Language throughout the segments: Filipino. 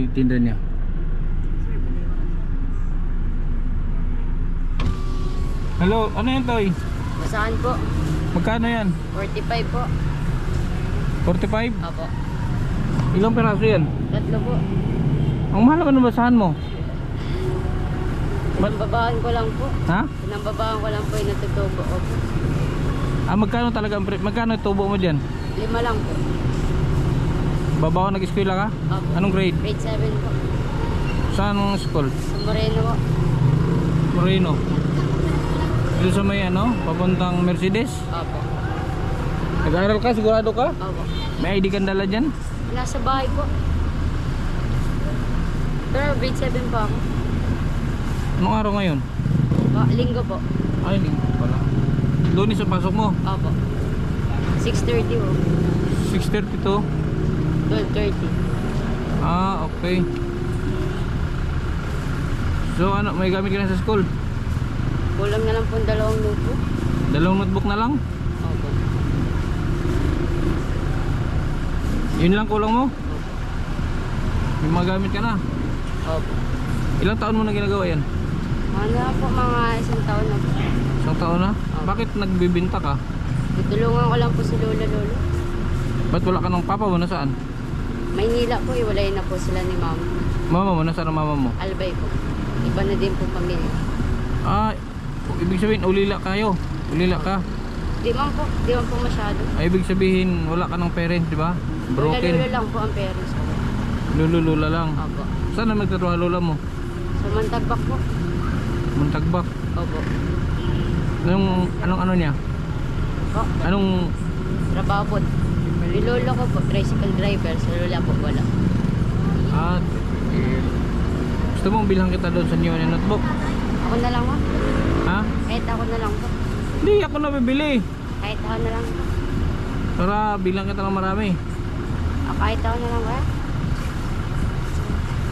tinitinda niya. Hello, ano yan Toy? Basahan po. Magkano yan? 45 po. 45? Opo. Ilang peraso yan? 3 po. Ang mahal naman ng basahan mo. Pinambabahan ko lang po. Ha? Pinambabahan ko lang po yung natutubo ko po. Magkano talaga magkano tubo mo diyan? 5 lang po. Babaw nag-eskwela ka? Opo. Anong grade? Grade 7 po. Saan school? Sa Moreno po. Moreno. Dito sa may ano, papuntang Mercedes. Opo. Nag-aaral ka? Sigurado ka? Opo. May ID kang dala dyan? Nasa bahay po. Pero grade 7 pa ako. Anong araw ngayon? Linggo po. Ay, linggo pala. Lunes sa pasok mo? Opo. 6:30 po. 6:30 to? 12:30. Ah, okay. So ano, may gamit ka na sa school? Kulang na lang po 2 notebook. 2 notebook na lang? Opo. Yun lang kulang mo? Opo. May mga gamit ka na? Opo. Ilang taon mo na ginagawa yan? Ano na po, mga 1 taon na po. Isang taon na? Opo. Bakit nagbibinta ka? Tutulungan ko lang po si Lola Lolo. Ba't wala ka ng papa mo? Nasaan? Maynila po, iwalay na po sila ni Mama. Mama mo? Nasaan ang mama mo? Albay po. Iba na din po pamilya. Ah, ibig sabihin ulila kayo. Ulila ka. Di man po masyado. Ay, ibig sabihin wala ka ng parents, di ba? Lola Broken. Lolo lang po ang parents ko. Lululula lang. Opo. Saan na magtatrabaho lola mo? Sa Mantagbak po. Muntagbak. Opo. Anong ano niya? Po. Anong Trabaho po. Yung lolo ko po, tricycle driver. Sa lola po, wala. at gusto mong bilhan kita doon sa new notebook? Ako na lang po. Ha? Kahit ako na lang po. Hindi ako na bibili. Kahit ako na lang po. Para bilang kita ng marami. Kahit ako na lang po.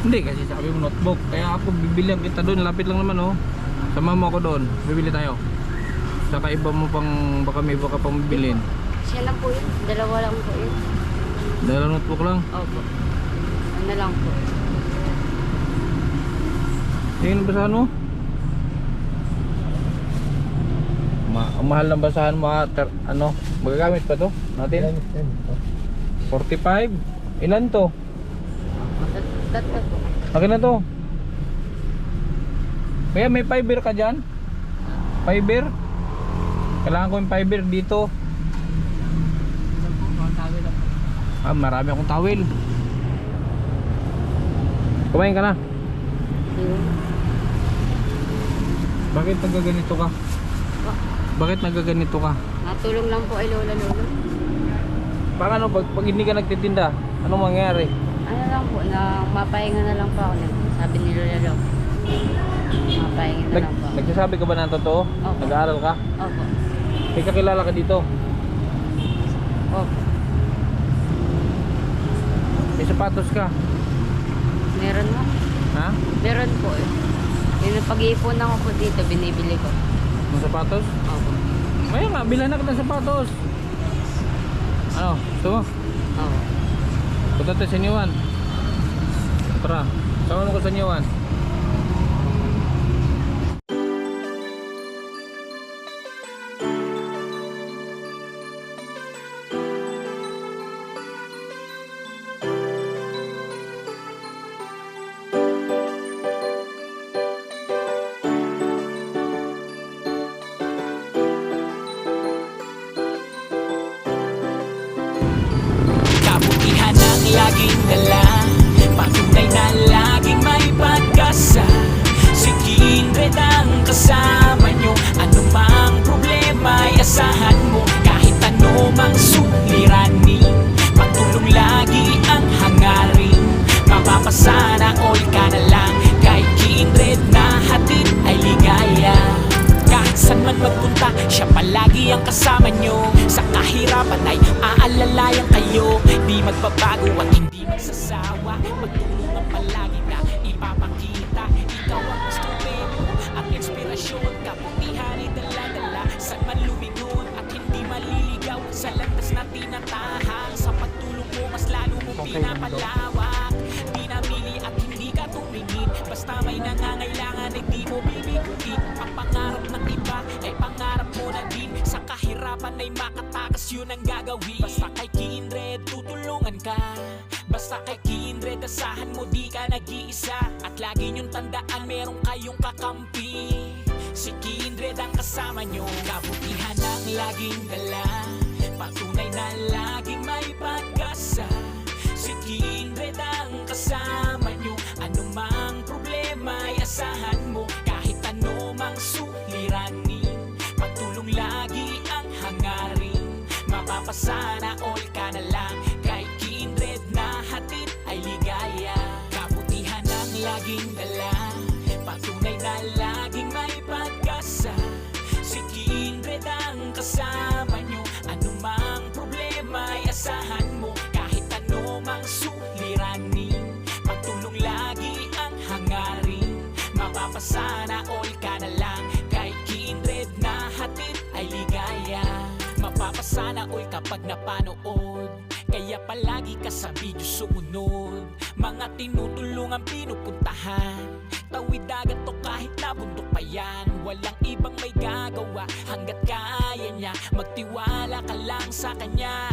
Hindi kasi sabi mo notebook. Kaya ako bibilihan kita doon. Lapit lang naman oh. Sama mo ako doon. Bibili tayo. Saka iba mo pang baka may iba ka pang bibilin. Siya lang po yun. 2 lang po yun. 2 notebook lang. Opo. Ano lang po. Tingin ang basahan mo? Ang mahal ng basahan mo ano? Magagamit pa to? Natin? 45? Ilan to? Tatlo po. Akin na to. Kaya may fiber ka dyan? Fiber? Kailangan ko yung fiber dito. Marami akong towel. Kumain ka na? Bakit nagaganito ka? Bakit nagaganito ka? Natulong lang po ay Lola Lolo. Paano pag hindi ka nagtitinda? Anong mangyayari? Ano lang po, na mapahinga na lang po ako. Sabi ni Lola Lolo. Mapahinga na lang po ako. Nagsasabi ka ba ng totoo? Opo. Nag-aaral ka? Opo. May kakilala ka dito? Opo. May sapatos ka? Meron mo? Ha? Meron po eh. Yung pag-iipon ako po dito, binibili ko. May sapatos? Opo. Kaya nga, bilan na kita ng sapatos. Ano? Gusto mo? Opo. Punta tayo sa Niwan. Tara, sama mo ko sa Niwan. Kabutihan ang laging dala, patunay na laging may pag-asa. Si Kindred ang kasama nyo, anumang problema ay asahan mo. Kahit anumang suliranin, pagtulong lagi ang hangarin. Mapapasana all ka na lang, kay Kindred na hatid ay ligaya. Kahit saan man magpunta, siya palagi ang kasama nyo. Sa kahirapan ay aalalayan kayo. Di magbabago at hindi magsasawa. Magtulungan palagi na ipapakita. Ikaw ang instrumento at inspirasyon. Kabutihan ay dala-dala, saan man lumingon at hindi maliligaw. Sa landas na tinatahang, sa pagtulong mo mas lalo mo pinapalawak. Di namili at kahirapan ay makatakas, yun ang gagawin. Basta kay Kindred tutulungan ka, basta kay Kindred asahan mo di ka nag-iisa. At lagi niyong tandaan meron kayong kakampi, si Kindred ang kasama nyo. Kabutihan ang laging dala, patunay na laging may pag-asa. Si Kindred ang kasama nyo, anumang problema ay asahan mo. Kahit anumang suliranin, pagtulong lagi ang hangarin. Mapapasana all ka na lang, kay Kindred na hatid ay ligaya. Kabutihan ang laging dala, patunay na laging may pag-asa. Si Kindred ang kasama nyo, anumang problema ay asahan mo. Kahit anumang suliranin, pagtulong lagi ang hangarin. Mapapasana all ka na lang, kay Kindred na hatid ay ligaya. Mapapasana all kapag napanood, kaya palagi ka sa video sumunod. Mga tinutulungan pinupuntahan, tawid dagat to kahit na bundok pa yan. Walang ibang may gagawa hanggat kaya niya. Magtiwala ka lang sa kanya,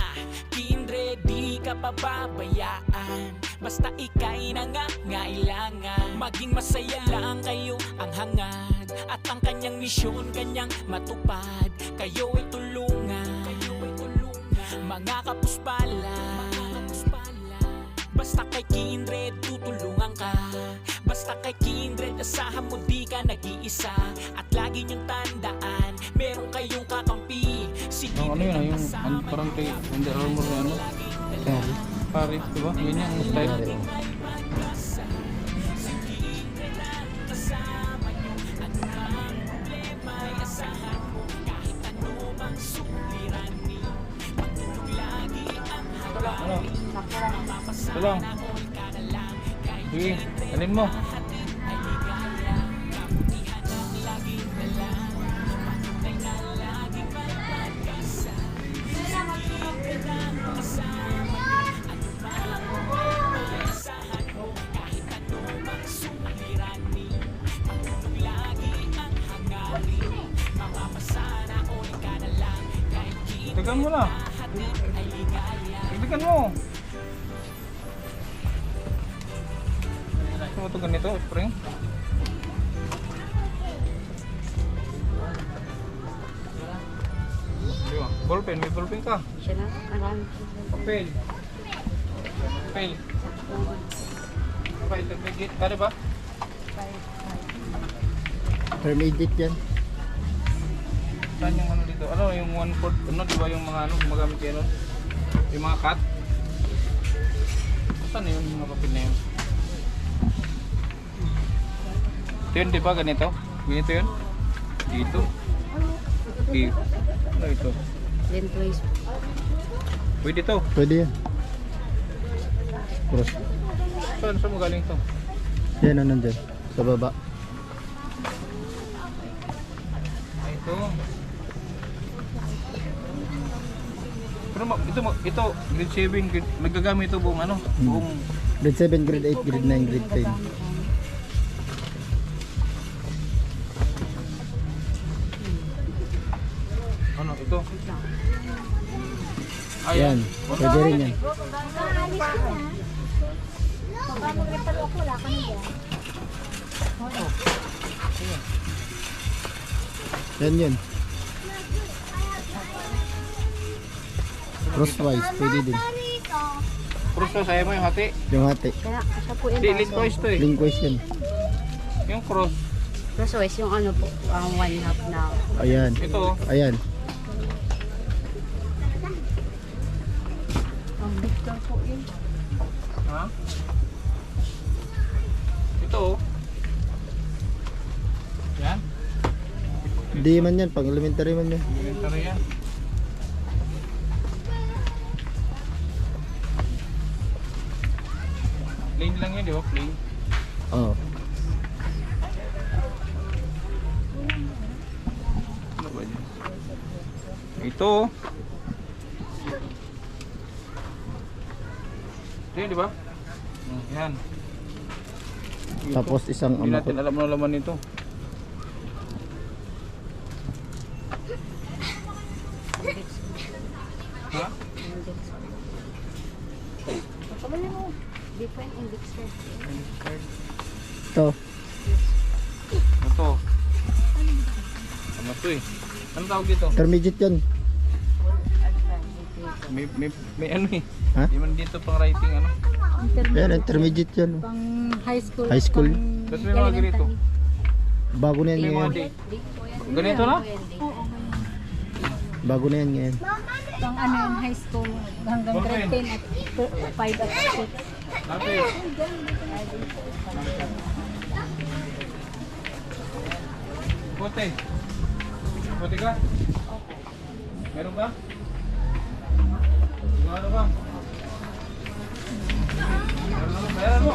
Kindred di ka pababayaan. Basta ika'y nangangailangan, maging masaya lang kayo ang hangad. At ang kanyang misyon kanyang matupad. Kayo ay tulungan, mga kapuspala. Basta kay Kindred tutulungan ka, basta kay Kindred asahan mo di ka nag-iisa. At lagi niyong tandaan meron kayong kakampi, si Ano Kindred yun, ang yung kasama parang nyo. kay Under Armour na ano, Paris, diba? Yun yung style. May pag-asa, si Kindred ang kasama nyo. Anumang problema ay asahan mo. Kahit anumang suliranin, pagtulong lagi ang hangarin. Ito lang. Sige, alin mo. Dagdagan mo na. Dagdagan mo. Gusto mo ito ganito, spring? Di ba? Ballpen, may ballpen ka. Siya na, marami. Papel. Papel. Papel, tagdagit. Kaya ba? Permediate yan. Saan yung ano dito? Ano yung 1/4? Ano, di ba yung mga ano, gumagamit yan? Ano? Yung mga cut? Saan yun yung mga papel na yun? Ito yun, di ba? Ganito? Ganito yun? Dito? Dito? Ano ito? Lentways. Pwede ito. Pwede yan. Cross. Saan mo galing ito? Yan ang nandyan. Sa baba. Ay, ito. Pero ito, grade 7, nagagamit ito buong ano? Buong Grade 7, grade 8, grade 9, grade 10. ano ito? Yan. Pwede rin yan. Yan yun. Crosswise, pwede din. Cross na sa'yo mo yung hati. Yung hati. Kaya, siya po yung Hindi, lengthwise to eh. Linkwise yan. Yung cross. Crosswise, yung ano po, ang 1/2 na. Ayan. Ito. Ayan. Ang big daw po yun. Ha? Ito. Yan. Hindi man yan, pang elementary man yan. Elementary yan. Plain lang yun, di ba? Plain. Oo. Ano ba yun? Ito. Ito yun, di ba? Yan. Ito. Tapos isang Hindi natin alam na laman nito. Different index card. Ito. Ito. Ano to eh? Ano tawag dito? Intermediate yan. May ano eh. Ha? Di man dito pang writing ano. Yan, intermediate yan. Pang high school. High school. pang Tapos may mga ganito. Bago na yan May mga ngayon. di. Ganito na? Bago na yan ngayon. Pang ano yun, high school. Hanggang grade 10 at 5 at 6. Lapis. Puti. Puti ka? Meron ka? Ano ba? Meron mo.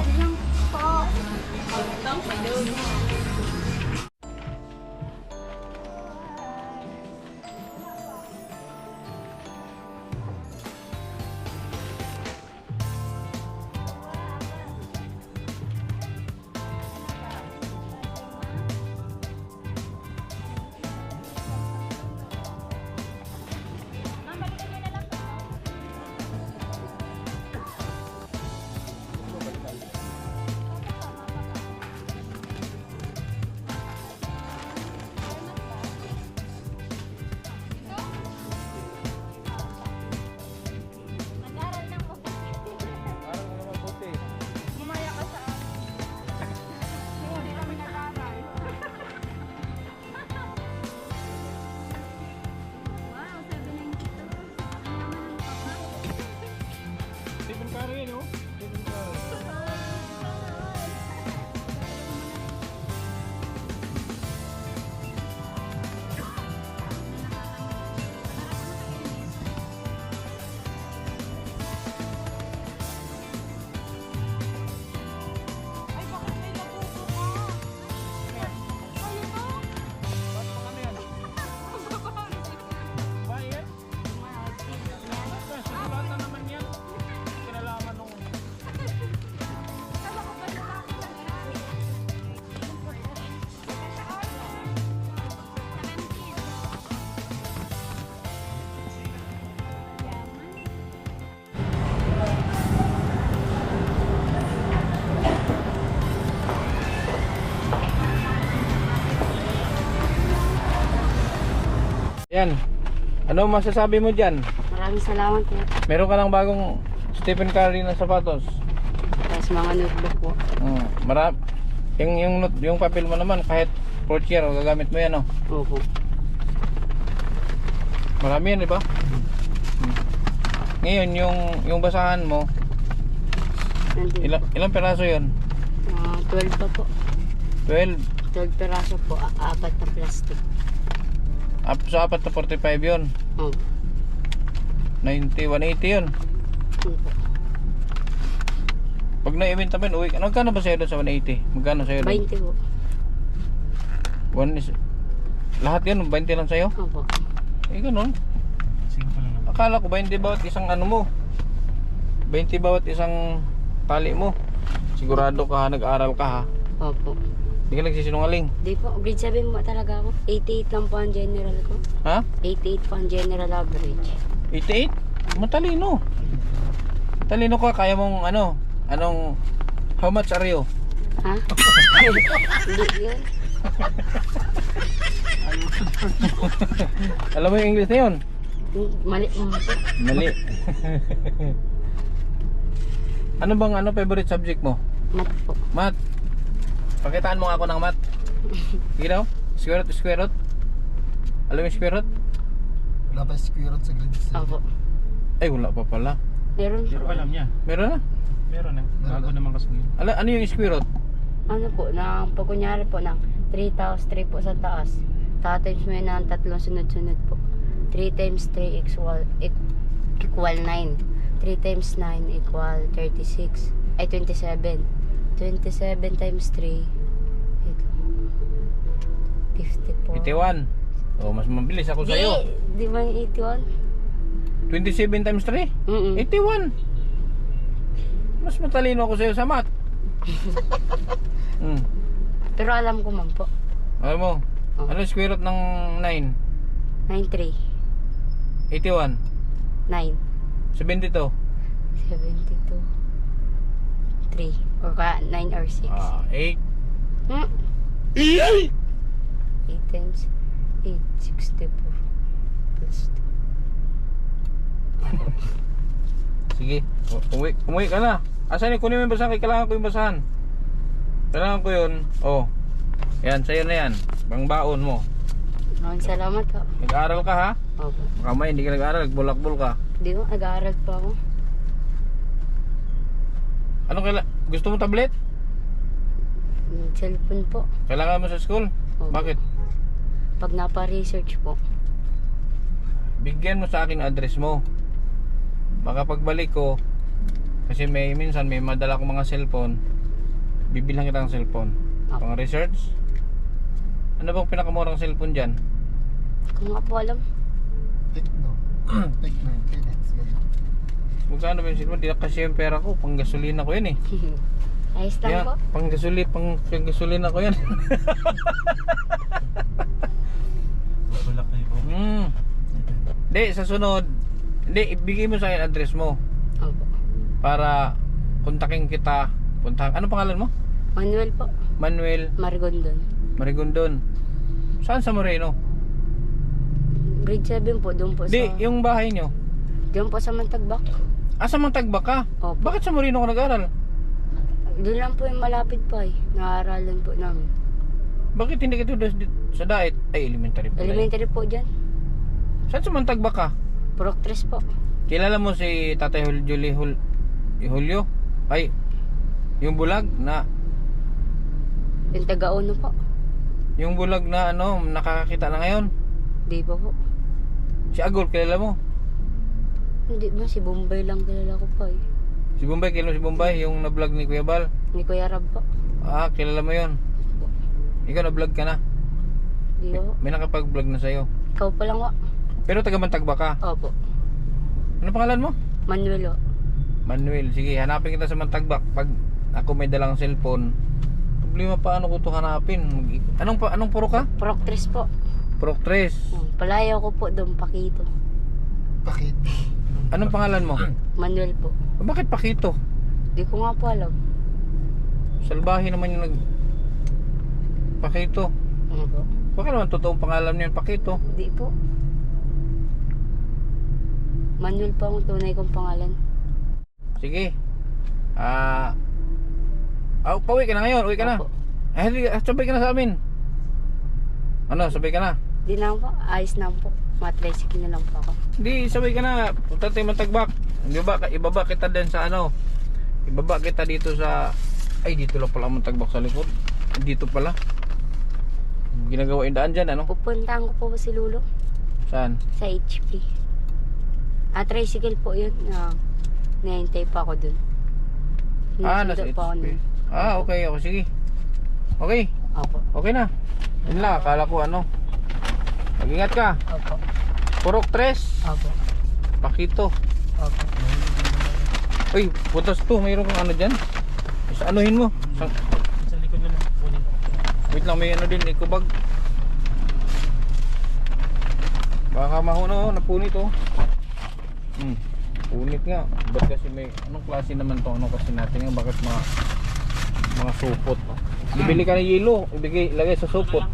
Stephen Curry, no? Stephen Curry. Yan. Ano masasabi mo dyan? Maraming salamat po. Meron ka ng bagong Stephen Curry na sapatos. Tapos mga notebook po. Yung papel mo naman kahit 4th year gagamit mo yan, no? Opo. Marami yan, di ba? Ngayon yung basahan mo, Nandun. ilang peraso yun? 12 pa po. 12. 12 peraso po. Apat na plastic. So 4 na 45 yun. Opo. 90, 180 yun. Opo. Pag na-event naman, uwi ka. Magkano ba sa'yo doon sa 180? Magkano sa'yo doon? 20 po. Lahat yun, 20 lang sa'yo? Opo. Eh, ganun. Akala ko 20 bawat isang ano mo. 20 bawat isang tali mo. Sigurado ka, nag-aaral ka ha. Opo. Hindi ka nagsisinungaling. Di po, grade 7 po talaga ako. 88 lang po ang general ko. Ha? 88 po ang general average. 88? Matalino. Talino ka, kaya mong anong, how much are you? Ha? Hindi yun. Alam mo yung English na yun? Mali po. Mali. Ano bang favorite subject mo? Mat po. Math. Pakitaan mo nga ako ng math. Sige daw. Square root. Alam mo yung square root? Wala pa square root sa grade 7. Opo. Ay, wala pa pala. Meron po. Alam niya. Meron na? Meron na. Bago naman kasi yun. Ano yung square root? Ano po, pag kunyari po, ng 3 times 3 po sa taas. Tatimes mo yun ng tatlong sunod-sunod po. 3 times 3 equal 9. 3 times 9 equal 36. Ay, 27. 27 times 3. 54. 81. Oh, mas mabilis ako sa'yo. Di ba yung 81? 27 times 3? 81. Mas matalino ako sa'yo sa math. Pero alam ko man po. Alam mo, Oh. ano yung square root ng 9? 93. 81. 9. 72. 72. 3 or kaya 9 or 6. 8. 8 times 8, 64 plus 2. Sige, umuwi ka na. Asan yung kunin mo yung basahan? Kailangan ko yung basahan. Kailangan ko yun. Oh. Yan, sa'yo na yan. Pangbaon mo. Maraming salamat ho. Nag-aaral ka ha? Opo. Baka may hindi ka nag-aaral, nagbulakbol ka. Hindi ko, nag-aaral pa ako. Anong gusto mo tablet? Cellphone po. Kailangan mo sa school? Opo. Bakit? Pag napa-research po. Bigyan mo sa akin address mo. Baka pagbalik ko, kasi minsan may madala akong mga cellphone, bibilhan kita ng cellphone. Opo. Pang research. Ano bang pinakamurang cellphone dyan? Kung nga po alam. Techno. Techno. Tenets. Magkano ba yung cellphone? Di na kasi yung pera ko, pang gasolina ko yan eh. Ayos lang Kaya, po. pang gasolina ko yan. Bulak na yung Hindi, sa sunod, hindi, ibigay mo sa akin address mo Opo. para kontakin kita. Anong pangalan mo? Manuel po. Manuel Margondon. Marigondon. Saan sa Moreno? Grade 7 po, doon po Hindi, sa... yung bahay nyo. Doon po sa Mantagbak. Sa Mantagbak ka? Opo. Bakit sa Moreno ka nag-aral? Doon lang po yung malapit pa eh. Naaralan po namin. Bakit hindi ka doon sa Daet? Ay, elementary pala. Elementary po dyan. Saan sa Mantagbak ka? Proctres po. Kilala mo si Tatay Julio? Ay, yung bulag na Yung taga-uno po. yung bulag na ano, nakakakita na ngayon. Di ba po? Si Agol, kilala mo? Hindi ba, si Bombay lang kilala ko pa eh. Si Bombay, kilala mo si Bombay, yung na-vlog ni Kuya Bal. Ni Kuya Rab po. Kilala mo yun. Ikaw na-vlog ka na. Di ba po? May nakapag-vlog na sa'yo. Ikaw pa lang po. Pero taga Mantagbak ka. Opo. Ano pangalan mo? Manuel po. Manuel. Sige, hanapin kita sa Mantagbak. Pag ako may dalang cellphone, problema paano ko to hanapin? Anong puro ka? Proctres po. Proctres. Palayo ko po doon, Pakito. Bakit? Anong pangalan mo? Manuel po. Bakit Pakito? Di ko nga po alam. Salbahe naman yung Pakito. Ano po? Baka naman totoong pangalan niyan Pakito. Di po. Manuel po ang tunay kong pangalan. Sige. Pauwi ka na ngayon. Uwi ka na. Opo. Sabay ka na sa amin. Ano, sabay ka na? Di na po. Ayos na po. Matricycle na lang po ako. Hindi, sabay ka na. Punta tayo Mantagbak. Ibaba kita din sa ano. Ibaba kita dito sa... Ay, dito lang pala Mantagbak sa likod. Dito pala. Ginagawa yung daan dyan, ano? Pupuntahan ko po ba si Lulo? Saan? Sa HP. Tricycle po yun. Nahintay pa ako dun. Nasa Sinusundo pa ako HP. nun. Okay. Sige. Okay. Opo. Okay na. Yun lang, akala ko ano. Mag-ingat ka. Opo. Proctres. Opo. Pakito. Opo. Uy, putas to. Mayroon kang ano dyan. Sa anuhin mo. Sa likod na lang. Kunin. Wait lang, may ano din, ikubag. Baka mahuno, napunit oh. Punit nga. Ba't kasi may, anong klase naman to? Ano kasi natin nga, bakit mga supot? Bibili ka ng yelo, ilagay sa supot.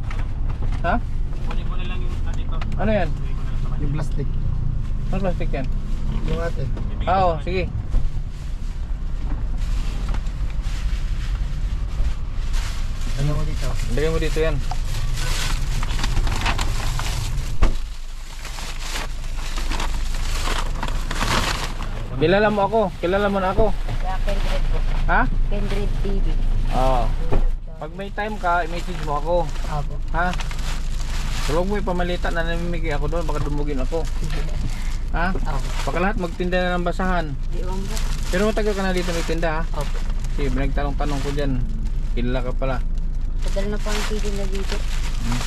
Ha? Kunin ko na lang yung dito. Ano yan? Yung plastic. Ano plastic yan? Yung atin. Oo, sige. Ano ko dito? Ilagay mo dito yan. Kilala mo ako, kilala mo na ako. Kaya Kendred po. Ha? Kendred TV. Oo. Pag may time ka, i-message mo ako. Opo. Ha? Tulog mo ipamalita na namimigay ako doon, baka dumugin ako. Ha? Opo. Baka lahat magtinda na ng basahan. Di ba po? Pero matagal ka na dito may tinda ha? Opo. Sige, binagtanong-tanong ko dyan. Kilala ka pala. Padal na po ang TV na dito.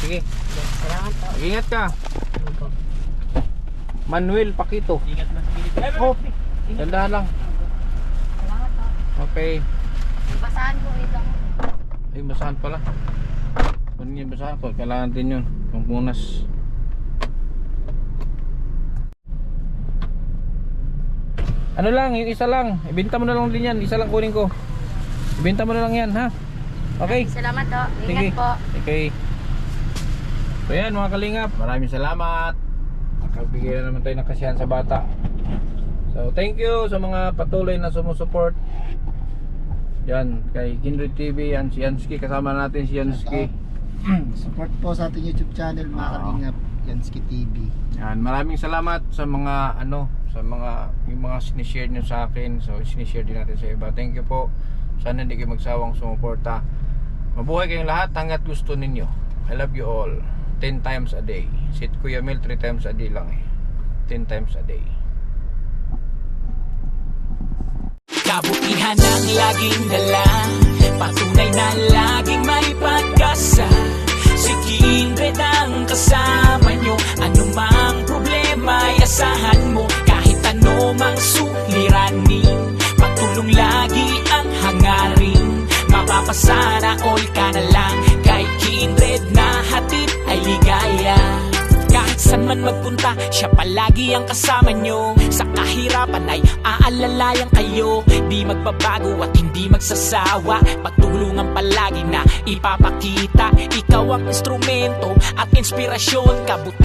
Sige, Salamat po. mag-ingat ka. Opo. Manuel Pakito. Ingat na sa gilid. Oh, dandahan lang. Salamat po. Okay. Basahan ko ito. Ay, basahan pala. Ano yung basahan ko? Kailangan din yun. Pangpunas. Ano lang, yung isa lang. Ibenta mo na lang din yan. Isa lang kunin ko. Ibenta mo na lang yan, ha? Okay? Salamat po. Sige. Ingat po. Okay. So yan mga kalingap, maraming salamat. Nakagbigay na naman tayo ng kasiyahan sa bata. So thank you sa mga patuloy na sumusuport. Yan, kay Kindred TV, yan si Yansky, kasama natin si Yansky. Support po sa ating YouTube channel mga kalingap, Yansky TV. Yan, maraming salamat sa mga sa yung mga sinishare nyo sa akin. So sinishare din natin sa iba. Thank you po. Sana hindi kayo magsawang sumuporta. Mabuhay kayong lahat hanggat gusto ninyo. I love you all. 10 times a day. Si Kuya Mel 3 times a day lang 10 times a day. Kabutihan ang laging dala, patunay na laging may pag-asa. Si Kindred ang kasama nyo, anumang problema ay asahan mo. Kahit anumang suliranin, pagtulong lagi ang hangarin. Mapapasana all ka na lang, kay Kindred na hatid ay ligaya. Kahit saan man magpunta, siya palagi ang kasama nyo. Sa kahirapan ay aalalayan kayo. Di magbabago at hindi magsasawa, pagtulungan palagi na ipapakita. Ikaw ang instrumento at inspirasyon, kabuti